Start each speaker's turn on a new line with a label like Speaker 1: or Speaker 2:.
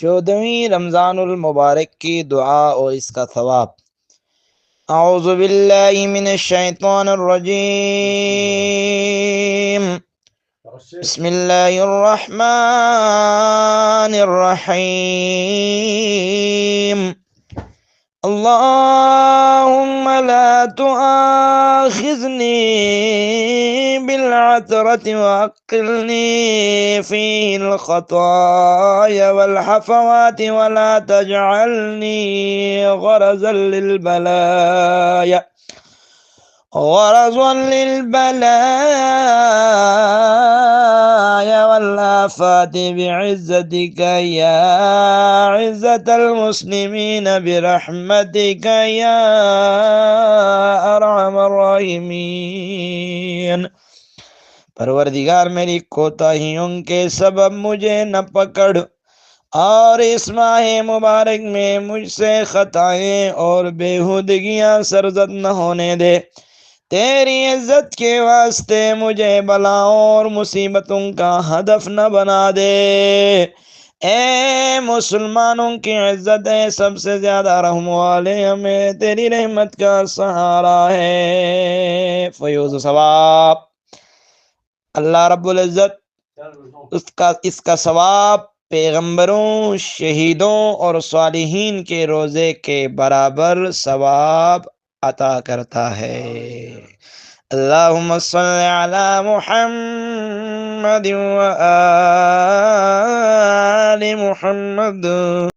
Speaker 1: 14वीं रमज़ानुल मुबारक की दुआ और इसका सवाब। औज़ु बिल्लाहि मिनश शैतानिर रजीम। बिस्मिल्लाहिर रहमानिर रहीम। अल्लाहुम्मा ला तुआखिज़नी बिलअसरति वअक़िलनी फ़ील ख़ताया वल हफ़वाति वला तजअलनी गरज़ल लिल बलाया والآفات بعزتك يا عزة المسلمين برحمتك يا أرحم الراحمين। परवरदिगार मेरी कोताहियों के सबब मुझे न पकड़ और इस माह मुबारक में मुझसे खताएं और बेहुदगियां सरजद न होने दे। तेरी इज्जत के वास्ते मुझे बलाओं और मुसीबतों का हदफ न बना दे। ए मुसलमानों की इज्जत है, सबसे ज्यादा रहम वाले हमें तेरी रहमत का सहारा है। फयूज़ सवाब। अल्लाह रब्बुल इज्जत इसका सवाब पैगंबरों, शहीदों और सालिहीन के रोजे के बराबर सवाब अता करता है। अल्लाहुम्मा सल्लि अला मुहम्मद व आलि मुहम्मद।